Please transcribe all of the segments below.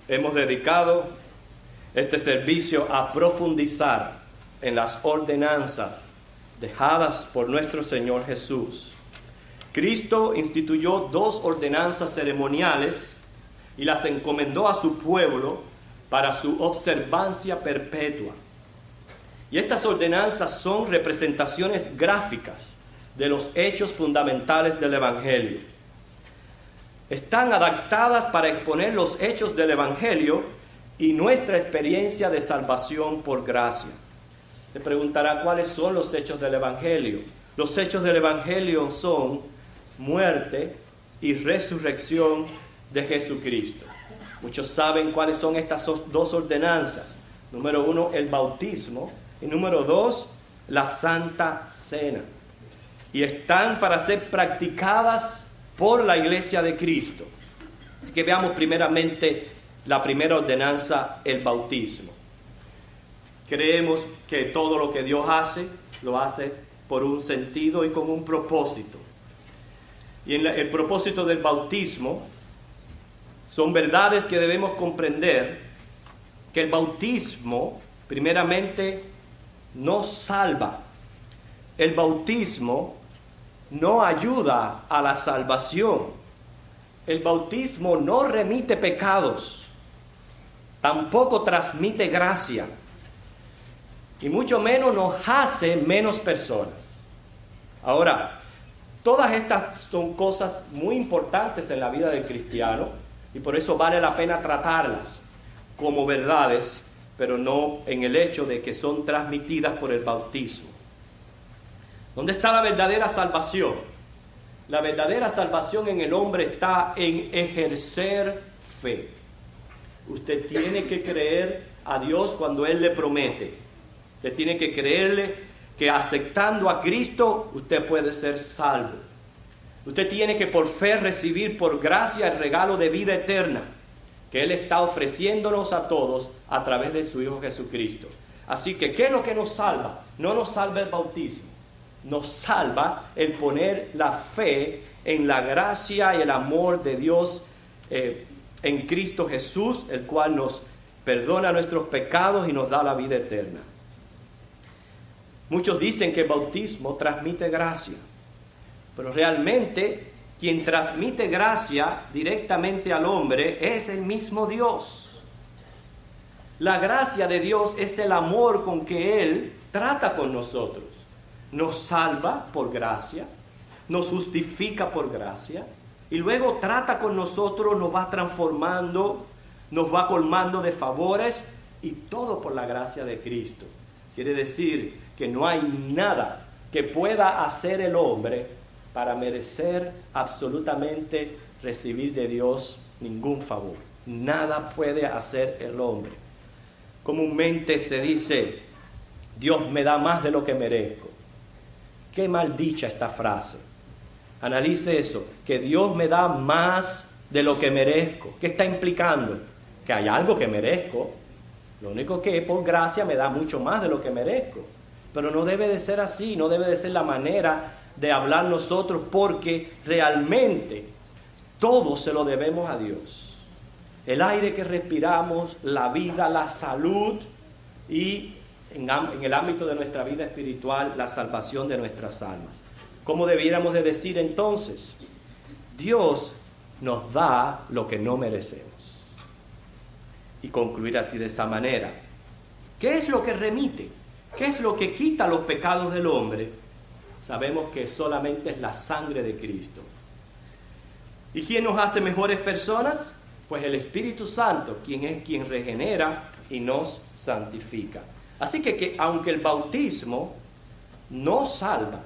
Hemos dedicado este servicio a profundizar en las ordenanzas dejadas por nuestro Señor Jesús. Cristo instituyó 2 ordenanzas ceremoniales y las encomendó a su pueblo para su observancia perpetua. Y estas ordenanzas son representaciones gráficas de los hechos fundamentales del Evangelio. Están adaptadas para exponer los hechos del Evangelio y nuestra experiencia de salvación por gracia. Se preguntará cuáles son los hechos del Evangelio. Los hechos del Evangelio son muerte y resurrección de Jesucristo. Muchos saben cuáles son estas 2 ordenanzas. Número 1, el bautismo. Y número 2, la Santa Cena. Y están para ser practicadas por la Iglesia de Cristo. Así que veamos primeramente la primera ordenanza, el bautismo. Creemos que todo lo que Dios hace, lo hace por un sentido y con un propósito. Y en el propósito del bautismo son verdades que debemos comprender, que el bautismo primeramente no salva. El bautismo no ayuda a la salvación. El bautismo no remite pecados, tampoco transmite gracia, y mucho menos nos hace menos personas. Ahora, todas estas son cosas muy importantes en la vida del cristiano, y por eso vale la pena tratarlas como verdades, pero no en el hecho de que son transmitidas por el bautismo. ¿Dónde está la verdadera salvación? La verdadera salvación en el hombre está en ejercer fe. Usted tiene que creer a Dios cuando Él le promete. Usted tiene que creerle que aceptando a Cristo usted puede ser salvo. Usted tiene que por fe recibir por gracia el regalo de vida eterna que Él está ofreciéndonos a todos a través de su Hijo Jesucristo. Así que, ¿qué es lo que nos salva? No nos salva el bautismo. Nos salva el poner la fe en la gracia y el amor de Dios en Cristo Jesús, el cual nos perdona nuestros pecados y nos da la vida eterna. Muchos dicen que el bautismo transmite gracia, pero realmente quien transmite gracia directamente al hombre es el mismo Dios. La gracia de Dios es el amor con que Él trata con nosotros. Nos salva por gracia, nos justifica por gracia, y luego trata con nosotros, nos va transformando, nos va colmando de favores, y todo por la gracia de Cristo. Quiere decir que no hay nada que pueda hacer el hombre para merecer absolutamente recibir de Dios ningún favor. Nada puede hacer el hombre. Comúnmente se dice, Dios me da más de lo que merezco. Qué mal dicha esta frase. Analice eso, que Dios me da más de lo que merezco. ¿Qué está implicando? Que hay algo que merezco. Lo único que por gracia me da mucho más de lo que merezco. Pero no debe de ser así, no debe de ser la manera de hablar nosotros, porque realmente todo se lo debemos a Dios. El aire que respiramos, la vida, la salud y en el ámbito de nuestra vida espiritual, la salvación de nuestras almas. ¿Cómo debiéramos de decir entonces? Dios nos da lo que no merecemos. Y concluir así de esa manera. ¿Qué es lo que remite? ¿Qué es lo que quita los pecados del hombre? Sabemos que solamente es la sangre de Cristo. ¿Y quién nos hace mejores personas? Pues el Espíritu Santo, quien es quien regenera y nos santifica. Así que aunque el bautismo no salva,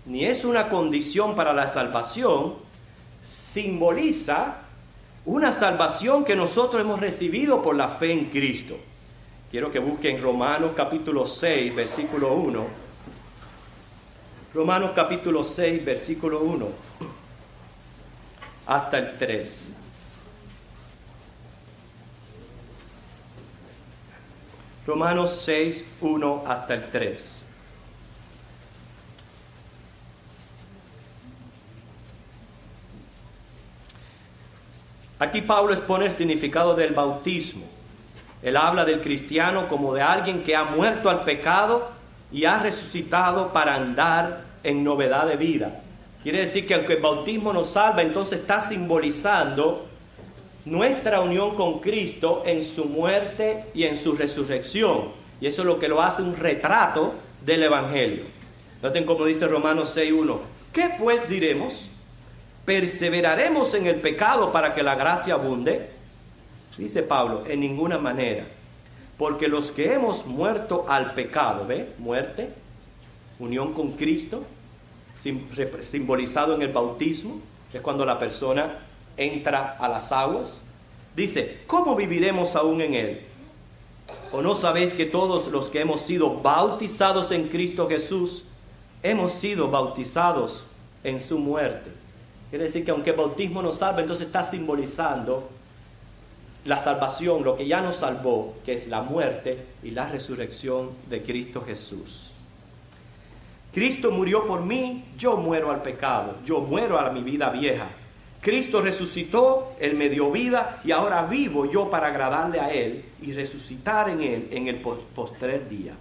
ni es una condición para la salvación, simboliza una salvación que nosotros hemos recibido por la fe en Cristo. Quiero que busquen Romanos capítulo 6, versículo 1. Romanos capítulo 6, versículo 1 hasta el 3. Romanos 6, 1 hasta el 3. Aquí Pablo expone el significado del bautismo. Él habla del cristiano como de alguien que ha muerto al pecado y ha resucitado para andar en novedad de vida. Quiere decir que aunque el bautismo nos salva, entonces está simbolizando nuestra unión con Cristo en su muerte y en su resurrección. Y eso es lo que lo hace un retrato del Evangelio. Noten cómo dice Romanos 6:1. ¿Qué pues diremos? ¿Perseveraremos en el pecado para que la gracia abunde? Dice Pablo, en ninguna manera. Porque los que hemos muerto al pecado, ¿ve? Muerte, unión con Cristo, simbolizado en el bautismo, que es cuando la persona entra a las aguas. Dice, ¿cómo viviremos aún en él? ¿O no sabéis que todos los que hemos sido bautizados en Cristo Jesús, hemos sido bautizados en su muerte? Quiere decir que aunque el bautismo nos salva, entonces está simbolizando la salvación, lo que ya nos salvó, que es la muerte y la resurrección de Cristo Jesús. Cristo murió por mí, yo muero al pecado, yo muero a mi vida vieja. Cristo resucitó, Él me dio vida y ahora vivo yo para agradarle a Él y resucitar en Él en el postrer día.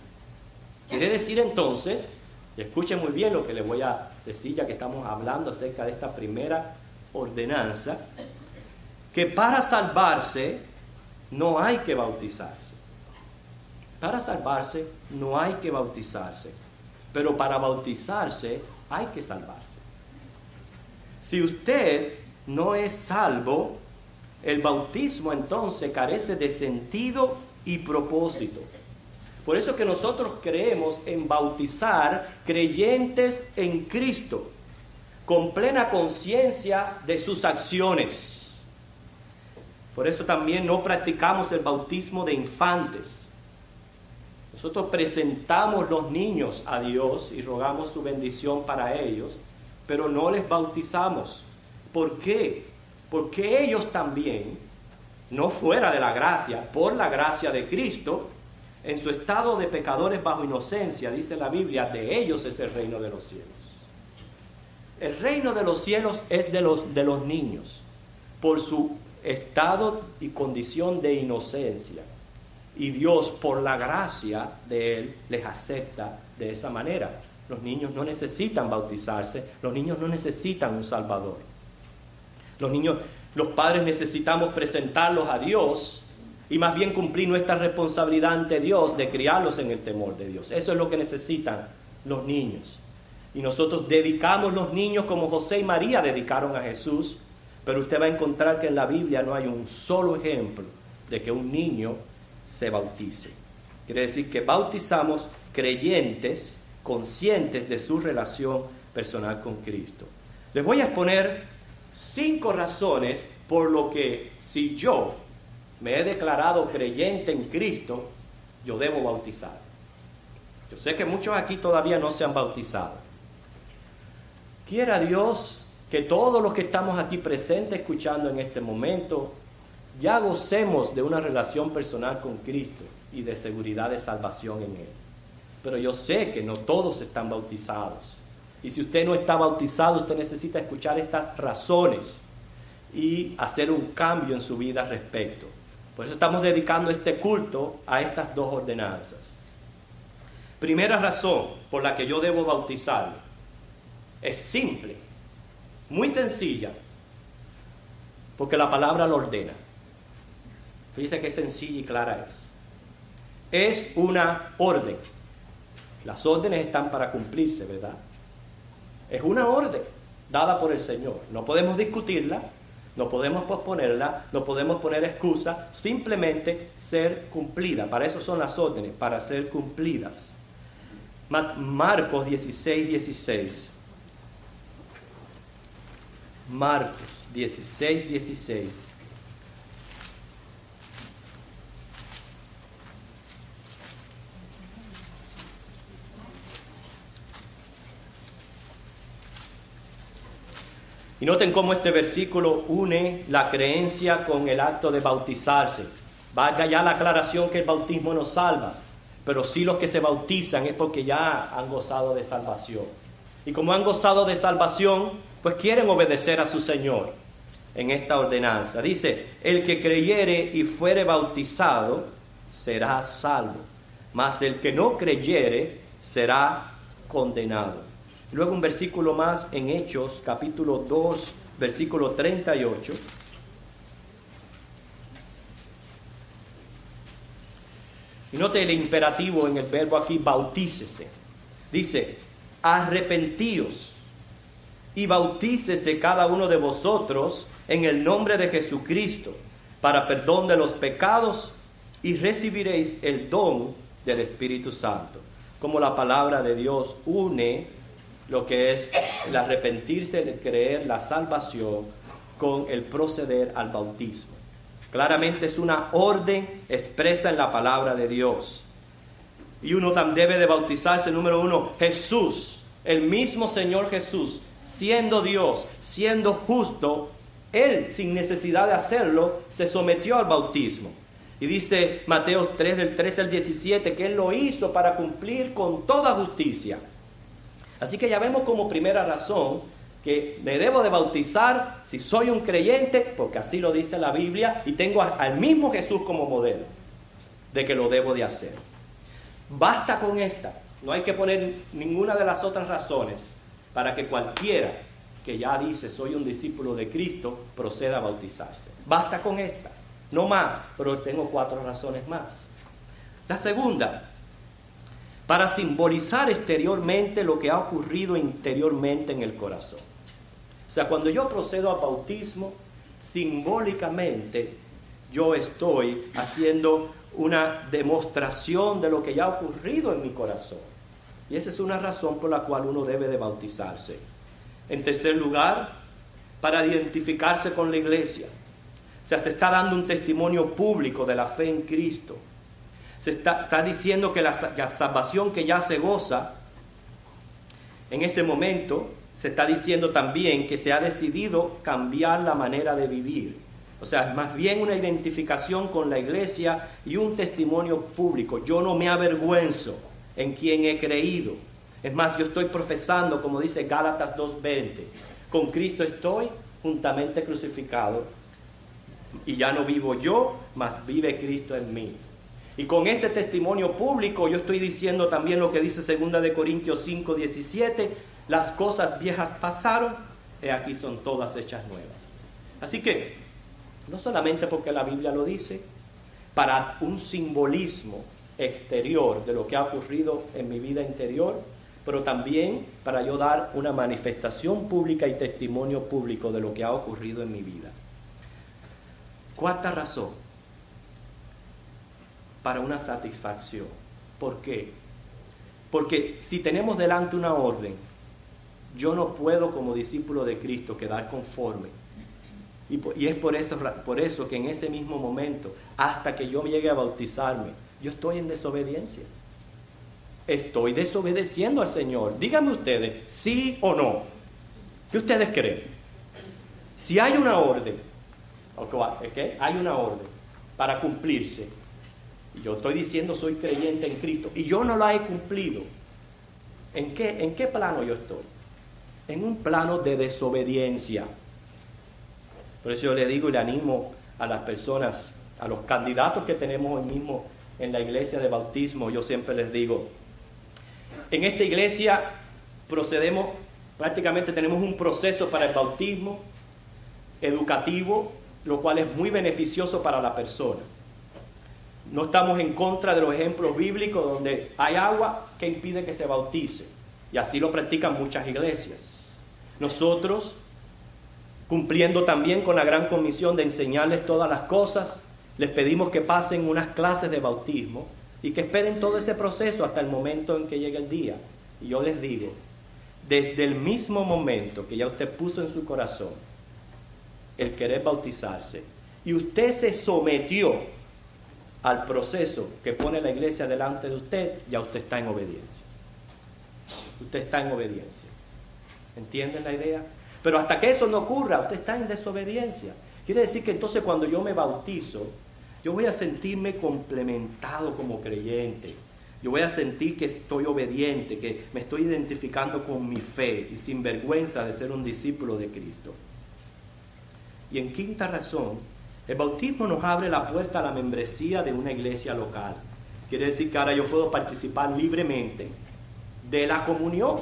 Quiere decir entonces, y escuchen muy bien lo que les voy a decir ya que estamos hablando acerca de esta primera ordenanza, que para salvarse no hay que bautizarse. Para salvarse no hay que bautizarse, pero para bautizarse hay que salvarse. Si usted no es salvo, el bautismo entonces carece de sentido y propósito. Por eso que nosotros creemos en bautizar creyentes en Cristo, con plena conciencia de sus acciones. Por eso también no practicamos el bautismo de infantes. Nosotros presentamos los niños a Dios y rogamos su bendición para ellos, pero no les bautizamos. ¿Por qué? Porque ellos también, no fuera de la gracia, por la gracia de Cristo, en su estado de pecadores bajo inocencia, dice la Biblia, de ellos es el reino de los cielos. El reino de los cielos es de los niños, por su estado y condición de inocencia. Y Dios, por la gracia de Él, les acepta de esa manera. Los niños no necesitan bautizarse, los niños no necesitan un Salvador. Los padres necesitamos presentarlos a Dios y más bien cumplir nuestra responsabilidad ante Dios de criarlos en el temor de Dios. Eso es lo que necesitan los niños. Y nosotros dedicamos los niños como José y María dedicaron a Jesús, pero usted va a encontrar que en la Biblia no hay un solo ejemplo de que un niño se bautice. Quiere decir que bautizamos creyentes conscientes de su relación personal con Cristo. Les voy a exponer 5 razones por lo que si yo me he declarado creyente en Cristo, yo debo bautizar. Yo sé que muchos aquí todavía no se han bautizado. Quiera Dios que todos los que estamos aquí presentes escuchando en este momento ya gocemos de una relación personal con Cristo y de seguridad de salvación en Él. Pero yo sé que no todos están bautizados. Y si usted no está bautizado, usted necesita escuchar estas razones y hacer un cambio en su vida al respecto. Por eso estamos dedicando este culto a estas 2 ordenanzas. Primera razón por la que yo debo bautizarlo es simple, muy sencilla, porque la palabra lo ordena. Fíjese qué sencilla y clara es. Es una orden. Las órdenes están para cumplirse, ¿verdad? Es una orden dada por el Señor. No podemos discutirla, no podemos posponerla, no podemos poner excusa, simplemente ser cumplida. Para eso son las órdenes, para ser cumplidas. Marcos 16:16. Marcos 16:16. Y noten cómo este versículo une la creencia con el acto de bautizarse. Valga ya la aclaración que el bautismo nos salva, pero sí los que se bautizan es porque ya han gozado de salvación. Y como han gozado de salvación, pues quieren obedecer a su Señor. en esta ordenanza. Dice, el que creyere y fuere bautizado será salvo, mas el que no creyere será condenado. Luego un versículo más en Hechos, capítulo 2, versículo 38. Y note el imperativo en el verbo aquí, bautícese. Dice, arrepentíos y bautícese cada uno de vosotros en el nombre de Jesucristo para perdón de los pecados y recibiréis el don del Espíritu Santo. Como la palabra de Dios une lo que es el arrepentirse, el creer, la salvación con el proceder al bautismo. Claramente es una orden expresa en la palabra de Dios. Y uno también debe de bautizarse, número uno, Jesús, el mismo Señor Jesús, siendo Dios, siendo justo, Él sin necesidad de hacerlo, se sometió al bautismo. Y dice Mateo 3 del 13 al 17 que Él lo hizo para cumplir con toda justicia. Así que ya vemos como primera razón que me debo de bautizar si soy un creyente, porque así lo dice la Biblia, y tengo al mismo Jesús como modelo de que lo debo de hacer. Basta con esta, no hay que poner ninguna de las otras razones para que cualquiera que ya dice soy un discípulo de Cristo proceda a bautizarse. Basta con esta, no más, pero tengo 4 razones más. La segunda, para simbolizar exteriormente lo que ha ocurrido interiormente en el corazón. O sea, cuando yo procedo al bautismo, simbólicamente yo estoy haciendo una demostración de lo que ya ha ocurrido en mi corazón. Y esa es una razón por la cual uno debe de bautizarse. En tercer lugar, para identificarse con la iglesia. O sea, se está dando un testimonio público de la fe en Cristo. Se está diciendo que la salvación que ya se goza, en ese momento se está diciendo también que se ha decidido cambiar la manera de vivir. O sea, es más bien una identificación con la iglesia y un testimonio público. Yo no me avergüenzo en quien he creído. Es más, yo estoy profesando, como dice Gálatas 2:20, con Cristo estoy juntamente crucificado y ya no vivo yo, mas vive Cristo en mí. Y con ese testimonio público yo estoy diciendo también lo que dice 2 de Corintios 5:17, las cosas viejas pasaron, y aquí son todas hechas nuevas. Así que, no solamente porque la Biblia lo dice, para un simbolismo exterior de lo que ha ocurrido en mi vida interior, pero también para yo dar una manifestación pública y testimonio público de lo que ha ocurrido en mi vida. Cuarta razón, para una satisfacción. ¿Por qué? Porque si tenemos delante una orden, yo no puedo como discípulo de Cristo quedar conforme. Y es por eso que en ese mismo momento, hasta que yo llegue a bautizarme, yo estoy en desobediencia. Estoy desobedeciendo al Señor. Díganme ustedes, sí o no. ¿Qué ustedes creen? Si hay una orden, ¿okay? Hay una orden para cumplirse, y yo estoy diciendo soy creyente en Cristo, y yo no la he cumplido, ¿en qué plano yo estoy? En un plano de desobediencia. Por eso yo le digo y le animo a las personas, a los candidatos que tenemos hoy mismo en la iglesia de bautismo, yo siempre les digo, en esta iglesia prácticamente tenemos un proceso para el bautismo educativo, lo cual es muy beneficioso para la persona. No estamos en contra de los ejemplos bíblicos donde hay agua que impide que se bautice, y así lo practican muchas iglesias. Nosotros, cumpliendo también con la gran comisión de enseñarles todas las cosas, les pedimos que pasen unas clases de bautismo y que esperen todo ese proceso hasta el momento en que llegue el día. Y yo les digo, desde el mismo momento que ya usted puso en su corazón el querer bautizarse y usted se sometió al proceso que pone la iglesia delante de usted, ya usted está en obediencia. Usted está en obediencia. ¿Entienden la idea? Pero hasta que eso no ocurra, usted está en desobediencia. Quiere decir que entonces cuando yo me bautizo, yo voy a sentirme complementado como creyente. Yo voy a sentir que estoy obediente, que me estoy identificando con mi fe y sin vergüenza de ser un discípulo de Cristo. Y en quinta razón, el bautismo nos abre la puerta a la membresía de una iglesia local. Quiere decir que ahora yo puedo participar libremente de la comunión,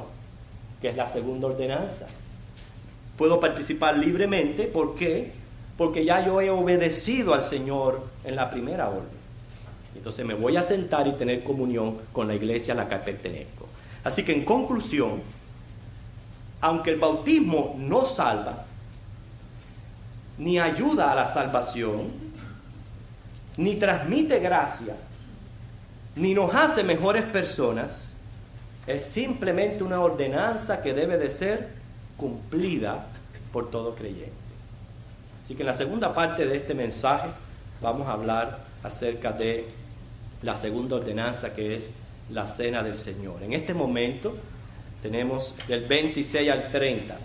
que es la segunda ordenanza. Puedo participar libremente, ¿por qué? Porque ya yo he obedecido al Señor en la primera orden. Entonces me voy a sentar y tener comunión con la iglesia a la que pertenezco. Así que en conclusión, aunque el bautismo no salva, ni ayuda a la salvación, ni transmite gracia, ni nos hace mejores personas, es simplemente una ordenanza que debe de ser cumplida por todo creyente. Así que en la segunda parte de este mensaje vamos a hablar acerca de la segunda ordenanza, que es la cena del Señor. En este momento tenemos del 26 al 30.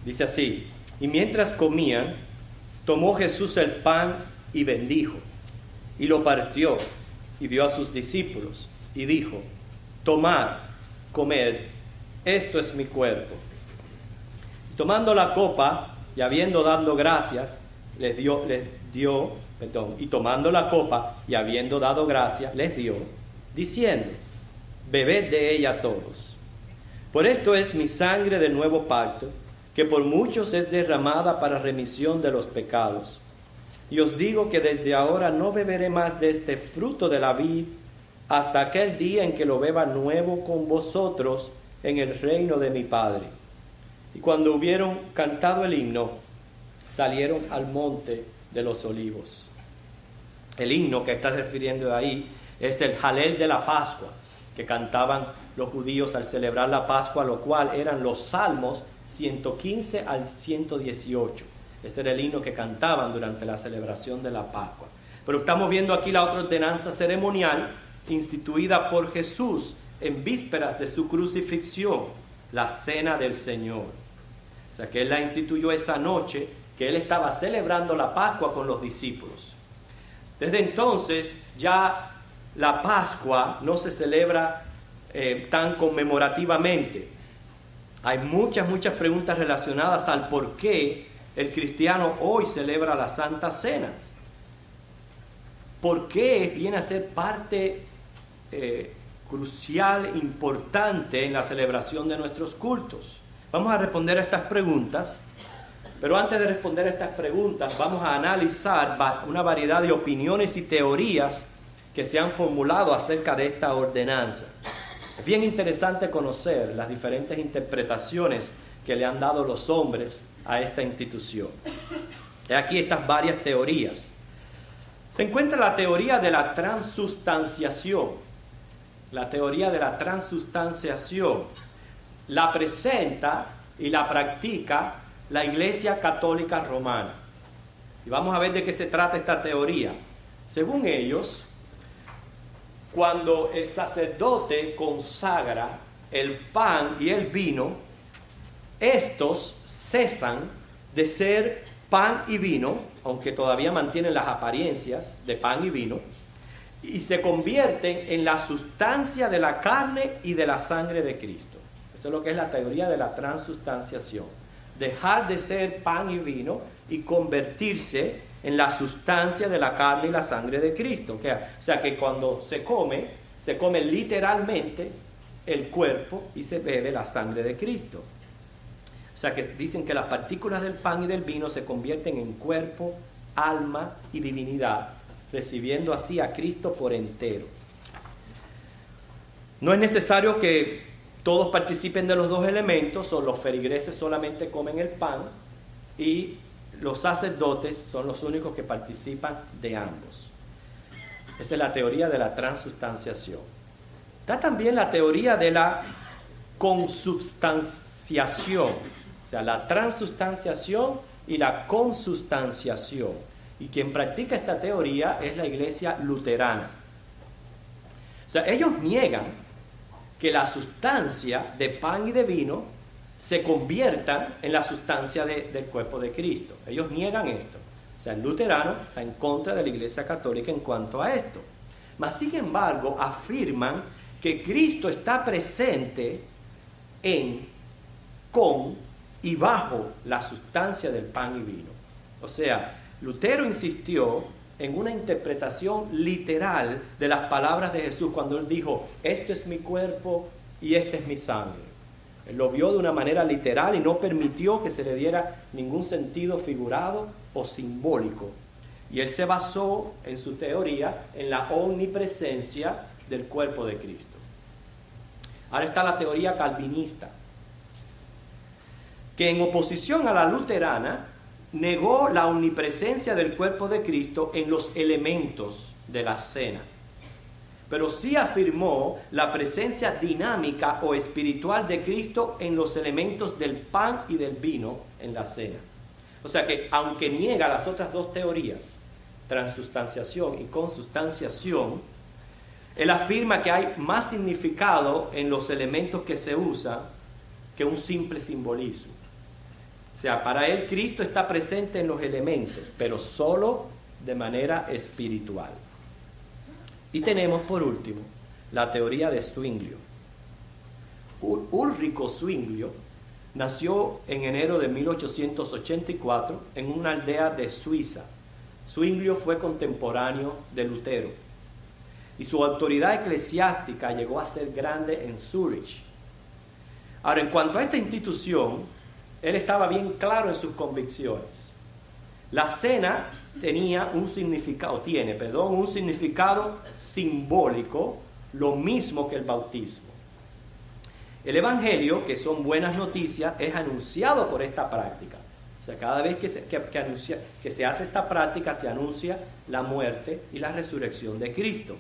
Dice así: y mientras comían, tomó Jesús el pan y bendijo, y lo partió, y dio a sus discípulos, y dijo: tomad, comed, esto es mi cuerpo. Y tomando la copa, y habiendo dado gracias, y tomando la copa, y habiendo dado gracias, les dio, diciendo: bebed de ella todos. Por esto es mi sangre del nuevo pacto, que por muchos es derramada para remisión de los pecados. Y os digo que desde ahora no beberé más de este fruto de la vid, hasta aquel día en que lo beba nuevo con vosotros en el reino de mi Padre. Y cuando hubieron cantado el himno, salieron al monte de los olivos. El himno que está refiriendo ahí es el Jalel de la Pascua, que cantaban los judíos al celebrar la Pascua, lo cual eran los salmos 115 al 118. Este era el himno que cantaban durante la celebración de la Pascua. Pero estamos viendo aquí la otra ordenanza ceremonial instituida por Jesús en vísperas de su crucifixión, la cena del Señor. O sea que Él la instituyó esa noche que Él estaba celebrando la Pascua con los discípulos. Desde entonces ya la Pascua no se celebra tan conmemorativamente. Hay muchas preguntas relacionadas al por qué el cristiano hoy celebra la Santa Cena. ¿Por qué viene a ser parte crucial, importante en la celebración de nuestros cultos? Vamos a responder a estas preguntas, pero antes de responder a estas preguntas vamos a analizar una variedad de opiniones y teorías que se han formulado acerca de esta ordenanza. Es bien interesante conocer las diferentes interpretaciones que le han dado los hombres a esta institución. Aquí estas varias teorías. Se encuentra la teoría de la transustanciación. La teoría de la transustanciación la presenta y la practica la Iglesia Católica Romana. Y vamos a ver de qué se trata esta teoría. Según ellos, cuando el sacerdote consagra el pan y el vino, estos cesan de ser pan y vino, aunque todavía mantienen las apariencias de pan y vino, y se convierten en la sustancia de la carne y de la sangre de Cristo. Eso es lo que es la teoría de la transustanciación. Dejar de ser pan y vino y convertirse en la sustancia de la carne y la sangre de Cristo. O sea que cuando se come literalmente el cuerpo y se bebe la sangre de Cristo. O sea que dicen que las partículas del pan y del vino se convierten en cuerpo, alma y divinidad, recibiendo así a Cristo por entero. No es necesario que todos participen de los dos elementos, o los feligreses solamente comen el pan y los sacerdotes son los únicos que participan de ambos. Esa es la teoría de la transustanciación. Está también la teoría de la consubstanciación, o sea, la transustanciación y la consubstanciación. Y quien practica esta teoría es la Iglesia luterana. O sea, ellos niegan que la sustancia de pan y de vino se conviertan en la sustancia del cuerpo de Cristo. Ellos niegan esto. O sea, el luterano está en contra de la Iglesia Católica en cuanto a esto. Mas, sin embargo, afirman que Cristo está presente en, con y bajo la sustancia del pan y vino. O sea, Lutero insistió en una interpretación literal de las palabras de Jesús cuando él dijo, esto es mi cuerpo y esta es mi sangre. Él lo vio de una manera literal y no permitió que se le diera ningún sentido figurado o simbólico. Y él se basó en su teoría en la omnipresencia del cuerpo de Cristo. Ahora está la teoría calvinista, que en oposición a la luterana negó la omnipresencia del cuerpo de Cristo en los elementos de la cena, pero sí afirmó la presencia dinámica o espiritual de Cristo en los elementos del pan y del vino en la cena. O sea que aunque niega las otras dos teorías, transustanciación y consustanciación, él afirma que hay más significado en los elementos que se usan que un simple simbolismo. O sea, para él Cristo está presente en los elementos, pero solo de manera espiritual. Y tenemos por último la teoría de Zwinglio. Ulrico Zwinglio nació en enero de 1884 en una aldea de Suiza. Zwinglio fue contemporáneo de Lutero y su autoridad eclesiástica llegó a ser grande en Zúrich. Ahora, en cuanto a esta institución, él estaba bien claro en sus convicciones. La cena tiene un significado simbólico, lo mismo que el bautismo. El evangelio, que son buenas noticias, es anunciado por esta práctica. O sea, cada vez que se hace esta práctica, se anuncia la muerte y la resurrección de Cristo.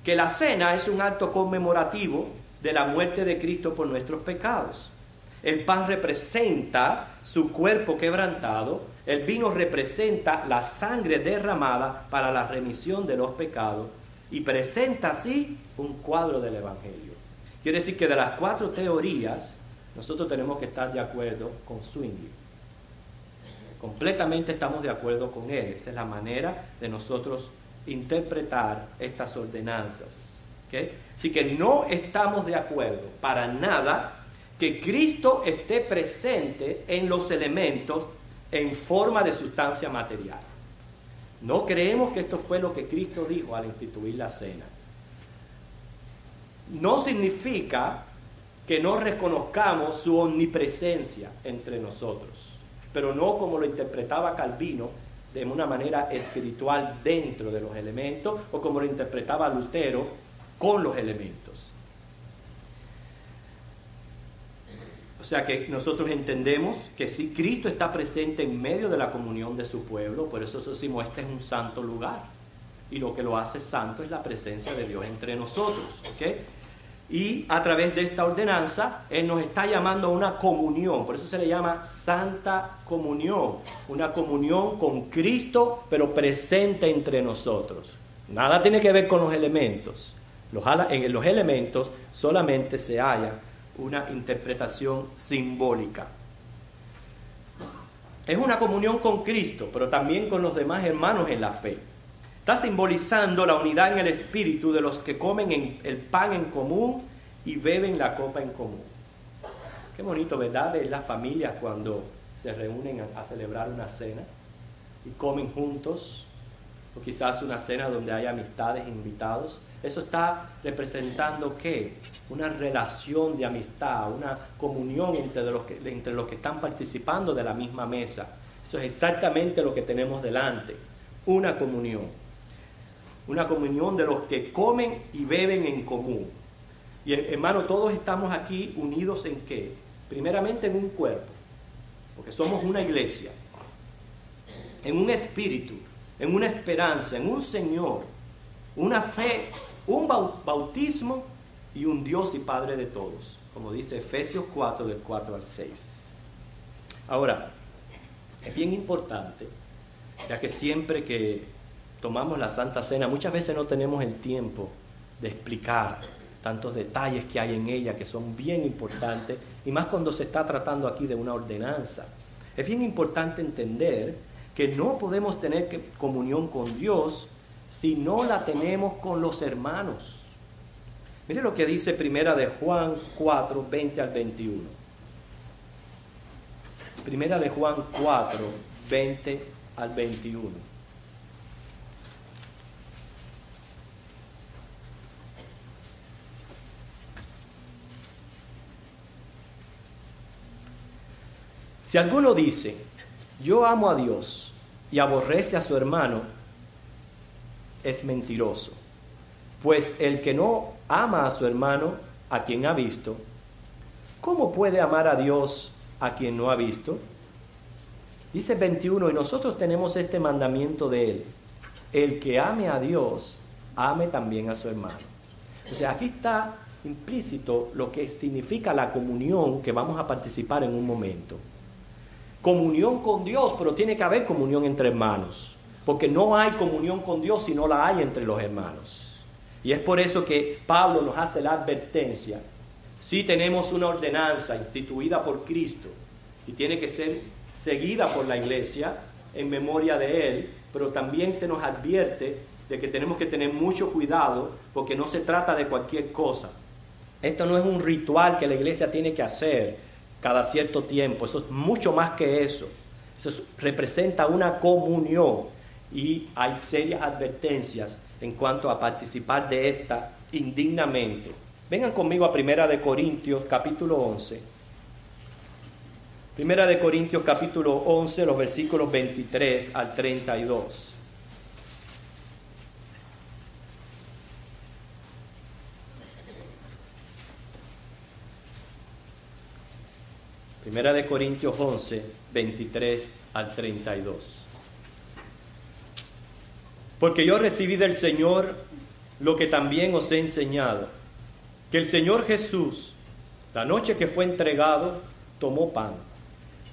Que la cena es un acto conmemorativo de la muerte de Cristo por nuestros pecados. El pan representa su cuerpo quebrantado, el vino representa la sangre derramada para la remisión de los pecados y presenta así un cuadro del Evangelio. Quiere decir que de las cuatro teorías, nosotros tenemos que estar de acuerdo con Zwinglio. Completamente estamos de acuerdo con él. Esa es la manera de nosotros interpretar estas ordenanzas. ¿Okay? Así que no estamos de acuerdo para nada que Cristo esté presente en los elementos en forma de sustancia material. No creemos que esto fue lo que Cristo dijo al instituir la cena. No significa que no reconozcamos su omnipresencia entre nosotros, pero no como lo interpretaba Calvino, de una manera espiritual dentro de los elementos, o como lo interpretaba Lutero con los elementos. O sea que nosotros entendemos que sí, Cristo está presente en medio de la comunión de su pueblo, por eso decimos, este es un santo lugar. Y lo que lo hace santo es la presencia de Dios entre nosotros. ¿Okay? Y a través de esta ordenanza, Él nos está llamando a una comunión, por eso se le llama Santa Comunión. Una comunión con Cristo, pero presente entre nosotros. Nada tiene que ver con los elementos. En los elementos solamente se halla una interpretación simbólica. Es una comunión con Cristo, pero también con los demás hermanos en la fe. Está simbolizando la unidad en el espíritu de los que comen el pan en común y beben la copa en común. Qué bonito, ¿verdad? Es las familias cuando se reúnen a celebrar una cena y comen juntos, o quizás una cena donde hay amistades, invitados. Eso está representando ¿qué? Una relación de amistad, una comunión entre los que están participando de la misma mesa. Eso es exactamente lo que tenemos delante, una comunión. Una comunión de los que comen y beben en común. Y hermano, todos estamos aquí unidos ¿en qué? Primeramente en un cuerpo, porque somos una iglesia, en un espíritu, en una esperanza, en un Señor, una fe, un bautismo y un Dios y Padre de todos, como dice Efesios 4, del 4 al 6. Ahora, es bien importante, ya que siempre que tomamos la Santa Cena, muchas veces no tenemos el tiempo de explicar tantos detalles que hay en ella, que son bien importantes, y más cuando se está tratando aquí de una ordenanza. Es bien importante entender que no podemos tener comunión con Dios si no la tenemos con los hermanos. Mire lo que dice Primera de Juan 4, 20 al 21. Primera de Juan 4, 20 al 21. Si alguno dice, yo amo a Dios y aborrece a su hermano, es mentiroso. Pues el que no ama a su hermano, a quien ha visto, ¿cómo puede amar a Dios a quien no ha visto? Dice 21, y nosotros tenemos este mandamiento de él: el que ame a Dios, ame también a su hermano. O sea, aquí está implícito lo que significa la comunión que vamos a participar en un momento. Comunión con Dios, pero tiene que haber comunión entre hermanos, porque no hay comunión con Dios si no la hay entre los hermanos. Y es por eso que Pablo nos hace la advertencia. Sí tenemos una ordenanza instituida por Cristo y tiene que ser seguida por la iglesia en memoria de Él, pero también se nos advierte de que tenemos que tener mucho cuidado porque no se trata de cualquier cosa. Esto no es un ritual que la iglesia tiene que hacer cada cierto tiempo. Eso es mucho más que eso. Eso representa una comunión y hay serias advertencias en cuanto a participar de esta indignamente. Vengan conmigo a Primera de Corintios capítulo 11. Primera de Corintios capítulo 11, los versículos 23 al 32. Primera de Corintios 11, 23 al 32. Porque yo recibí del Señor lo que también os he enseñado, que el Señor Jesús, la noche que fue entregado, tomó pan,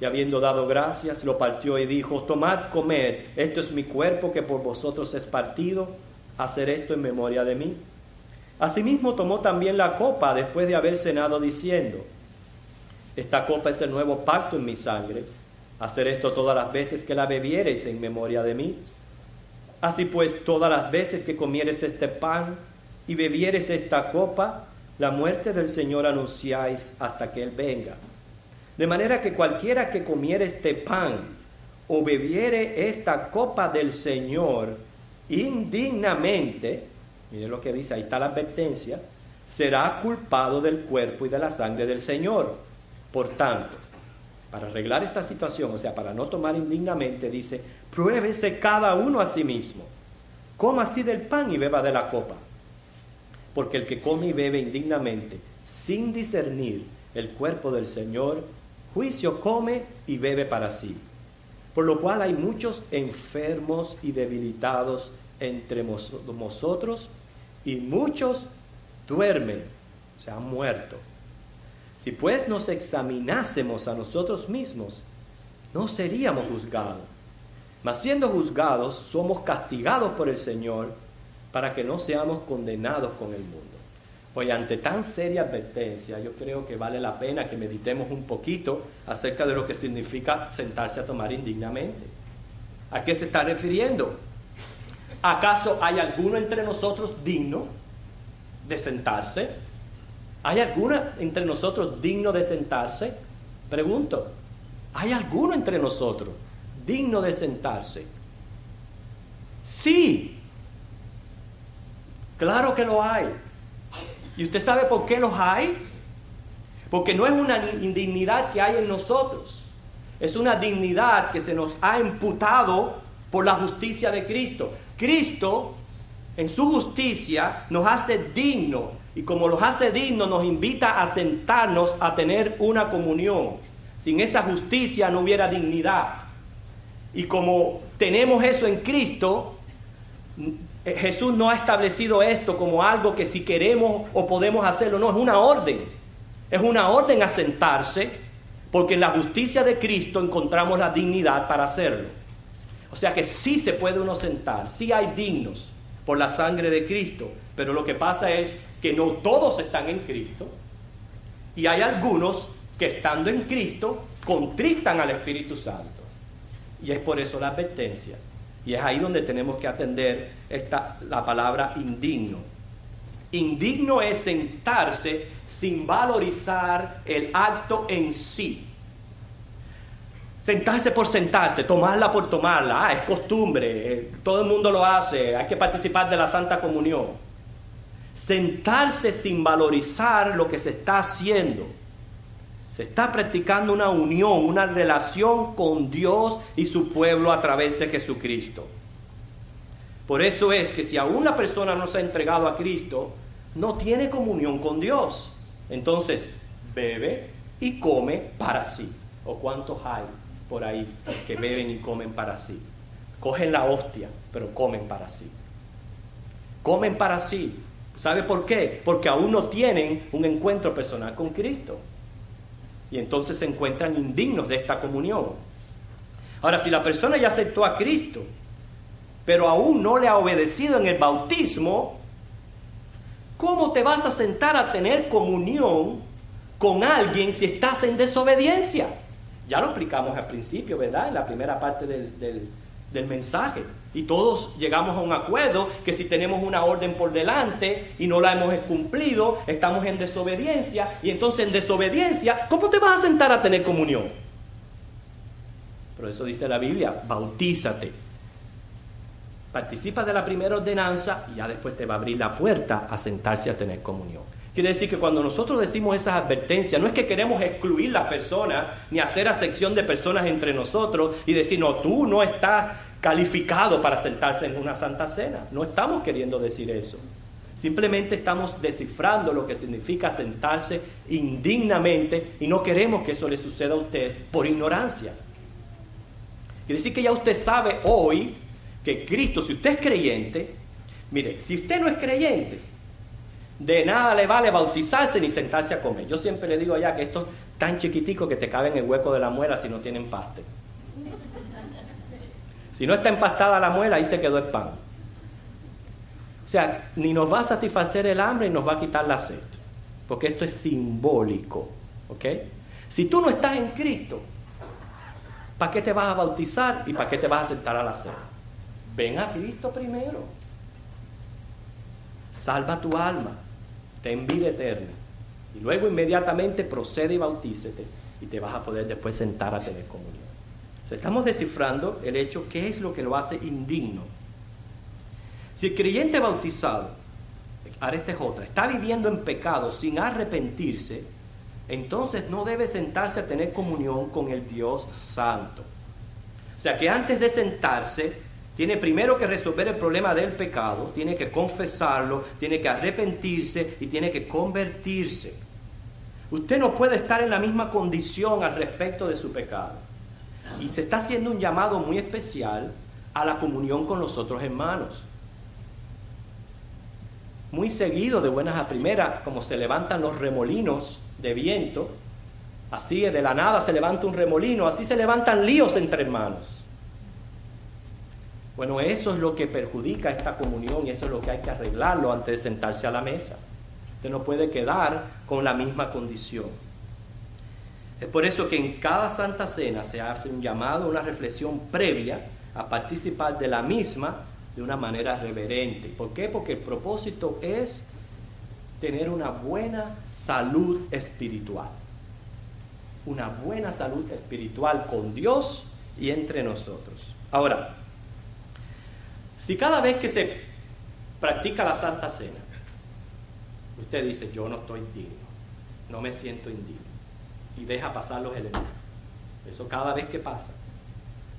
y habiendo dado gracias, lo partió y dijo: tomad, comed, esto es mi cuerpo que por vosotros es partido, hacer esto en memoria de mí. Asimismo tomó también la copa después de haber cenado, diciendo: esta copa es el nuevo pacto en mi sangre, hacer esto todas las veces que la bebiereis en memoria de mí. Así pues, todas las veces que comiereis este pan y bebiereis esta copa, la muerte del Señor anunciáis hasta que Él venga. De manera que cualquiera que comiere este pan o bebiere esta copa del Señor indignamente, miren lo que dice, ahí está la advertencia, será culpado del cuerpo y de la sangre del Señor. Por tanto, para arreglar esta situación, o sea, para no tomar indignamente, dice: pruébese cada uno a sí mismo, coma así del pan y beba de la copa. Porque el que come y bebe indignamente, sin discernir el cuerpo del Señor, juicio come y bebe para sí. Por lo cual hay muchos enfermos y debilitados entre vosotros, y muchos duermen, o sea, han muerto. Si pues nos examinásemos a nosotros mismos, no seríamos juzgados. Mas siendo juzgados, somos castigados por el Señor para que no seamos condenados con el mundo. Oye, ante tan seria advertencia, yo creo que vale la pena que meditemos un poquito acerca de lo que significa sentarse a tomar indignamente. ¿A qué se está refiriendo? ¿Acaso hay alguno entre nosotros digno de sentarse? ¿Hay alguno entre nosotros digno de sentarse? Pregunto, ¿hay alguno entre nosotros digno de sentarse? Sí, claro que lo hay. ¿Y usted sabe por qué los hay? Porque no es una indignidad que hay en nosotros, es una dignidad que se nos ha imputado por la justicia de Cristo. Cristo, en su justicia, nos hace dignos. Y como los hace dignos, nos invita a sentarnos a tener una comunión. Sin esa justicia no hubiera dignidad. Y como tenemos eso en Cristo, Jesús no ha establecido esto como algo que si queremos o podemos hacerlo. No, es una orden. Es una orden a sentarse, porque en la justicia de Cristo encontramos la dignidad para hacerlo. O sea que sí se puede uno sentar, sí hay dignos por la sangre de Cristo, pero lo que pasa es que no todos están en Cristo, y hay algunos que estando en Cristo contristan al Espíritu Santo, y es por eso la advertencia, y es ahí donde tenemos que atender la palabra indigno. Indigno es sentarse sin valorizar el acto en sí. Sentarse por sentarse, tomarla por tomarla. Es costumbre, todo el mundo lo hace, hay que participar de la Santa Comunión. Sentarse sin valorizar lo que se está haciendo. Se está practicando una unión, una relación con Dios y su pueblo a través de Jesucristo. Por eso es que si aún la persona no se ha entregado a Cristo, no tiene comunión con Dios. Entonces, bebe y come para sí. ¿O cuántos hay por ahí que beben y comen para sí? Cogen la hostia, pero comen para sí. Comen para sí. ¿Sabe por qué? Porque aún no tienen un encuentro personal con Cristo. Y entonces se encuentran indignos de esta comunión. Ahora, si la persona ya aceptó a Cristo, pero aún no le ha obedecido en el bautismo, ¿cómo te vas a sentar a tener comunión con alguien si estás en desobediencia? Ya lo explicamos al principio, ¿verdad? En la primera parte del mensaje. Y todos llegamos a un acuerdo que si tenemos una orden por delante y no la hemos cumplido, estamos en desobediencia. Y entonces en desobediencia, ¿cómo te vas a sentar a tener comunión? Por eso dice la Biblia, bautízate. Participa de la primera ordenanza y ya después te va a abrir la puerta a sentarse a tener comunión. Quiere decir que cuando nosotros decimos esas advertencias, no es que queremos excluir las personas, ni hacer acepción de personas entre nosotros y decir, no, tú no estás calificado para sentarse en una santa cena. No estamos queriendo decir eso. Simplemente estamos descifrando lo que significa sentarse indignamente y no queremos que eso le suceda a usted por ignorancia. Quiere decir que ya usted sabe hoy que Cristo, si usted es creyente, mire, si usted no es creyente, de nada le vale bautizarse ni sentarse a comer. Yo siempre le digo allá que esto es tan chiquitico que te cabe en el hueco de la muela si no tiene empaste. Si no está empastada la muela, ahí se quedó el pan. O sea, ni nos va a satisfacer el hambre ni nos va a quitar la sed. Porque esto es simbólico. ¿Ok? Si tú no estás en Cristo, ¿para qué te vas a bautizar y para qué te vas a sentar a la cena? Ven a Cristo primero. Salva tu alma. Ten vida eterna. Y luego inmediatamente procede y bautícete. Y te vas a poder después sentar a tener comunión. O sea, estamos descifrando el hecho, ¿qué es lo que lo hace indigno? Si el creyente bautizado, ahora esta es otra, está viviendo en pecado sin arrepentirse, entonces no debe sentarse a tener comunión con el Dios Santo. O sea que antes de sentarse, tiene primero que resolver el problema del pecado, tiene que confesarlo, tiene que arrepentirse y tiene que convertirse. Usted no puede estar en la misma condición al respecto de su pecado. Y se está haciendo un llamado muy especial a la comunión con los otros hermanos. Muy seguido, de buenas a primeras, como se levantan los remolinos de viento, así de la nada se levanta un remolino, así se levantan líos entre hermanos. Bueno, eso es lo que perjudica esta comunión y eso es lo que hay que arreglarlo antes de sentarse a la mesa. Usted no puede quedar con la misma condición. Es por eso que en cada Santa Cena se hace un llamado, una reflexión previa a participar de la misma de una manera reverente. ¿Por qué? Porque el propósito es tener una buena salud espiritual. Una buena salud espiritual con Dios y entre nosotros. Ahora, si cada vez que se practica la Santa Cena, usted dice, yo no estoy digno, no me siento indigno, y deja pasar los elementos. Eso cada vez que pasa.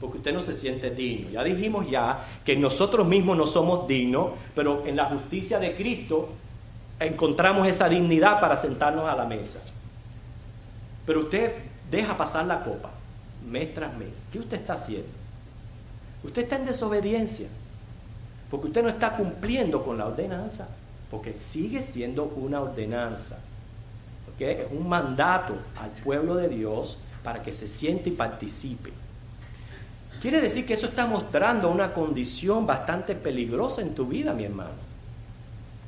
Porque usted no se siente digno. Ya dijimos ya que nosotros mismos no somos dignos, pero en la justicia de Cristo encontramos esa dignidad para sentarnos a la mesa. Pero usted deja pasar la copa, mes tras mes. ¿Qué usted está haciendo? Usted está en desobediencia. Porque usted no está cumpliendo con la ordenanza. Porque sigue siendo una ordenanza. Es un mandato al pueblo de Dios para que se siente y participe. Quiere decir que eso está mostrando una condición bastante peligrosa en tu vida, mi hermano.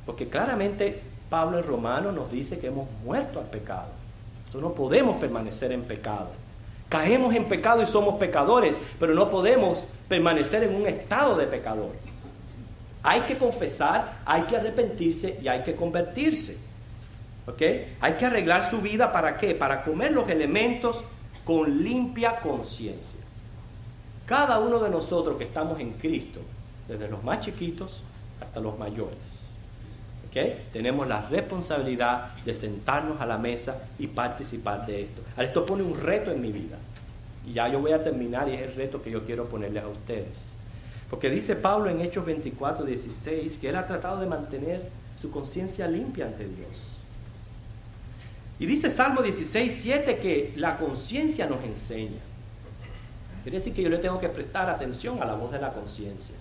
Porque claramente Pablo en Romanos nos dice que hemos muerto al pecado. Nosotros no podemos permanecer en pecado. Caemos en pecado y somos pecadores, pero no podemos permanecer en un estado de pecador. Hay que confesar, hay que arrepentirse y hay que convertirse. ¿Ok? Hay que arreglar su vida, ¿para qué? Para comer los elementos con limpia conciencia. Cada uno de nosotros que estamos en Cristo, desde los más chiquitos hasta los mayores, ¿ok? Tenemos la responsabilidad de sentarnos a la mesa y participar de esto. Ahora, esto pone un reto en mi vida. Y ya yo voy a terminar, y es el reto que yo quiero ponerles a ustedes. Porque dice Pablo en Hechos 24, 16, que él ha tratado de mantener su conciencia limpia ante Dios. Y dice Salmo 16, 7, que la conciencia nos enseña. Quiere decir que yo le tengo que prestar atención a la voz de la conciencia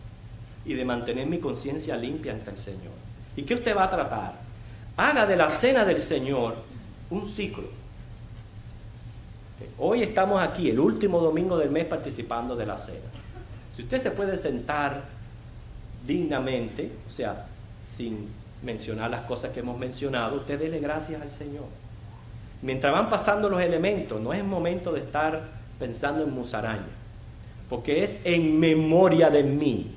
y de mantener mi conciencia limpia ante el Señor. ¿Y qué usted va a tratar? Haga de la cena del Señor un ciclo. Hoy estamos aquí, el último domingo del mes, participando de la cena. Si usted se puede sentar dignamente, o sea, sin mencionar las cosas que hemos mencionado, usted dele gracias al Señor. Mientras van pasando los elementos, no es momento de estar pensando en musaraña, porque es en memoria de mí.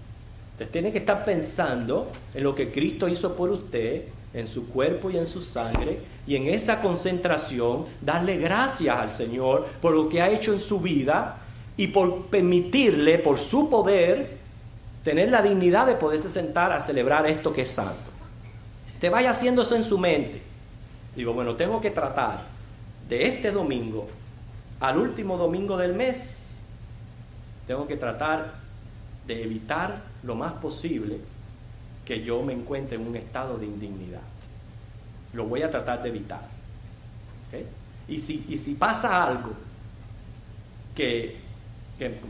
Usted tiene que estar pensando en lo que Cristo hizo por usted, en su cuerpo y en su sangre, y en esa concentración darle gracias al Señor por lo que ha hecho en su vida y por permitirle, por su poder, tener la dignidad de poderse sentar a celebrar esto que es santo. Te vaya haciendo eso en su mente. Digo, bueno, tengo que tratar de este domingo al último domingo del mes, tengo que tratar de evitar lo más posible que yo me encuentre en un estado de indignidad. Lo voy a tratar de evitar. ¿Okay? Y si pasa algo que,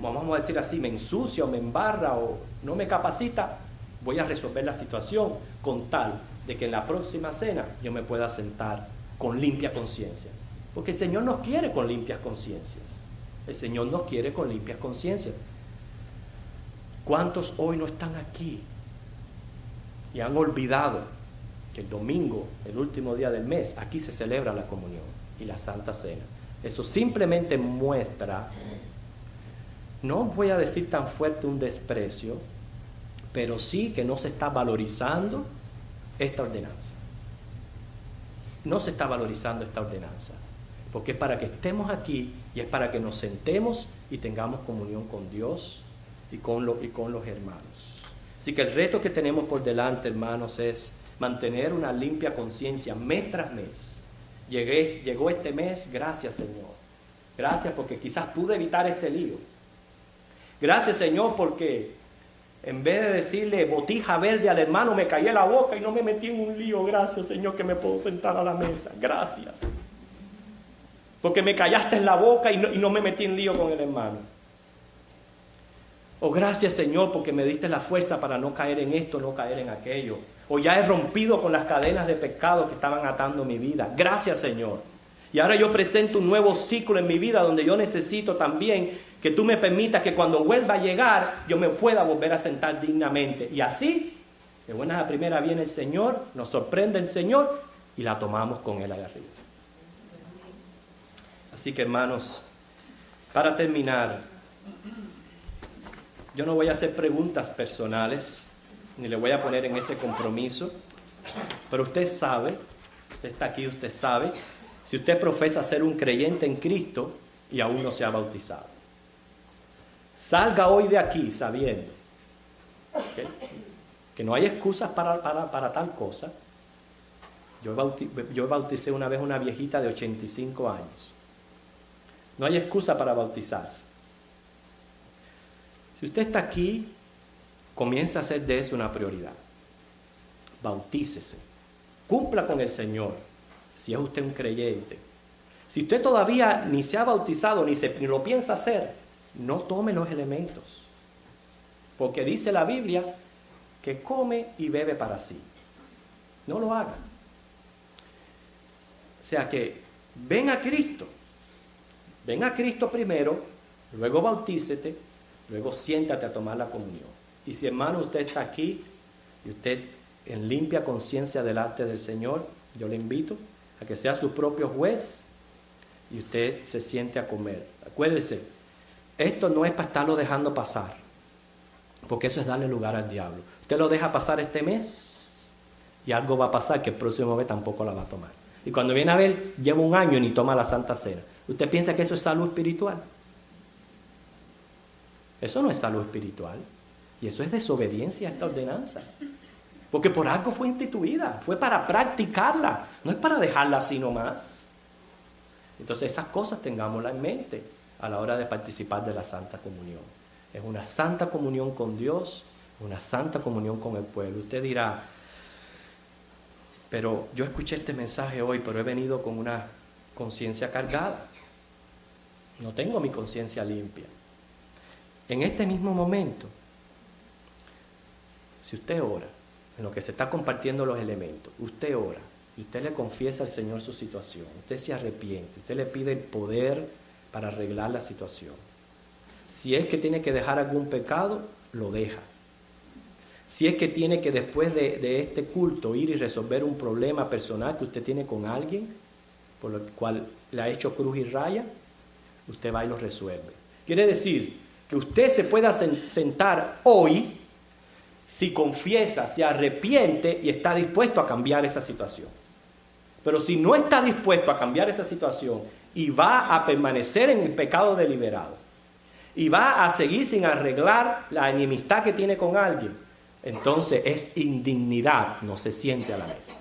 vamos a decir así, me ensucia o me embarra o no me capacita, voy a resolver la situación con tal de que en la próxima cena yo me pueda sentar con limpia conciencia. Porque el Señor nos quiere con limpias conciencias. El Señor nos quiere con limpias conciencias. ¿Cuántos hoy no están aquí y han olvidado que el domingo, el último día del mes, aquí se celebra la comunión y la Santa Cena? Eso simplemente muestra, no voy a decir tan fuerte un desprecio, pero sí que no se está valorizando esta ordenanza. No se está valorizando esta ordenanza, porque es para que estemos aquí y es para que nos sentemos y tengamos comunión con Dios y con los hermanos. Así que el reto que tenemos por delante, hermanos, es mantener una limpia conciencia mes tras mes. Llegó este mes, gracias Señor. Gracias porque quizás pude evitar este lío. Gracias Señor porque en vez de decirle botija verde al hermano, me callé la boca y no me metí en un lío. Gracias Señor que me puedo sentar a la mesa. Gracias. Porque me callaste en la boca y no me metí en lío con el hermano. O gracias Señor porque me diste la fuerza para no caer en esto, no caer en aquello. O ya he rompido con las cadenas de pecado que estaban atando mi vida. Gracias Señor. Y ahora yo presento un nuevo ciclo en mi vida donde yo necesito también que tú me permitas que cuando vuelva a llegar yo me pueda volver a sentar dignamente. Y así, de buenas a primeras viene el Señor, nos sorprende el Señor y la tomamos con Él allá arriba. Así que hermanos, para terminar, yo no voy a hacer preguntas personales, ni le voy a poner en ese compromiso, pero usted sabe, usted está aquí, usted sabe, si usted profesa ser un creyente en Cristo y aún no se ha bautizado. Salga hoy de aquí sabiendo, ¿okay?, que no hay excusas para tal cosa. Yo bauticé una vez una viejita de 85 años. No hay excusa para bautizarse. Si usted está aquí, comienza a hacer de eso una prioridad. Bautícese. Cumpla con el Señor, si es usted un creyente. Si usted todavía ni se ha bautizado, ni lo piensa hacer, no tome los elementos. Porque dice la Biblia que come y bebe para sí. No lo haga. O sea que ven a Cristo. Ven a Cristo primero, luego bautícete, luego siéntate a tomar la comunión. Y si hermano usted está aquí y usted en limpia conciencia delante del Señor, yo le invito a que sea su propio juez y usted se siente a comer. Acuérdese, esto no es para estarlo dejando pasar. Porque eso es darle lugar al diablo. Usted lo deja pasar este mes y algo va a pasar que el próximo mes tampoco la va a tomar. Y cuando viene a ver, lleva un año y ni toma la Santa Cena. ¿Usted piensa que eso es salud espiritual? Eso no es salud espiritual. Y eso es desobediencia a esta ordenanza. Porque por algo fue instituida, fue para practicarla, no es para dejarla así nomás. Entonces esas cosas tengámoslas en mente a la hora de participar de la Santa Comunión. Es una santa comunión con Dios, una santa comunión con el pueblo. Usted dirá, pero yo escuché este mensaje hoy, pero he venido con una conciencia cargada. No tengo mi conciencia limpia. En este mismo momento, si usted ora, en lo que se está compartiendo los elementos, usted ora y usted le confiesa al Señor su situación, usted se arrepiente, usted le pide el poder para arreglar la situación. Si es que tiene que dejar algún pecado, lo deja. Si es que tiene que después de este culto ir y resolver un problema personal que usted tiene con alguien, por lo cual le ha hecho cruz y raya, usted va y lo resuelve. Quiere decir que usted se pueda sentar hoy si confiesa, se arrepiente y está dispuesto a cambiar esa situación. Pero si no está dispuesto a cambiar esa situación y va a permanecer en el pecado deliberado y va a seguir sin arreglar la enemistad que tiene con alguien, entonces es indignidad, no se siente a la mesa.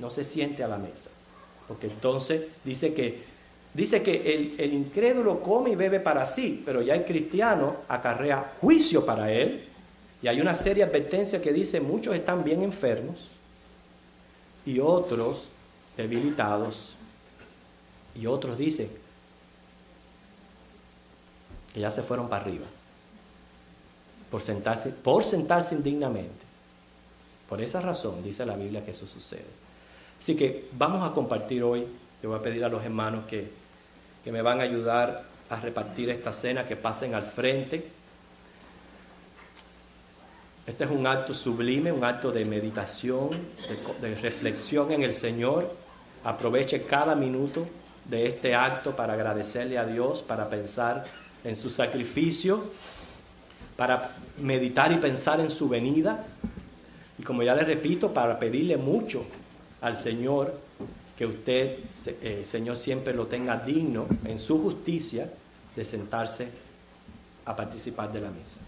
No se siente a la mesa. Porque entonces dice que el incrédulo come y bebe para sí, pero ya el cristiano acarrea juicio para él. Y hay una seria advertencia que dice, muchos están bien enfermos y otros debilitados. Y otros dicen que ya se fueron para arriba por sentarse indignamente. Por esa razón dice la Biblia que eso sucede. Así que vamos a compartir hoy. Yo voy a pedir a los hermanos que me van a ayudar a repartir esta cena, que pasen al frente. Este es un acto sublime, un acto de meditación, de reflexión en el Señor. Aproveche cada minuto de este acto para agradecerle a Dios, para pensar en su sacrificio, para meditar y pensar en su venida. Y como ya les repito, para pedirle mucho al Señor, que usted, Señor, siempre lo tenga digno en su justicia de sentarse a participar de la misa.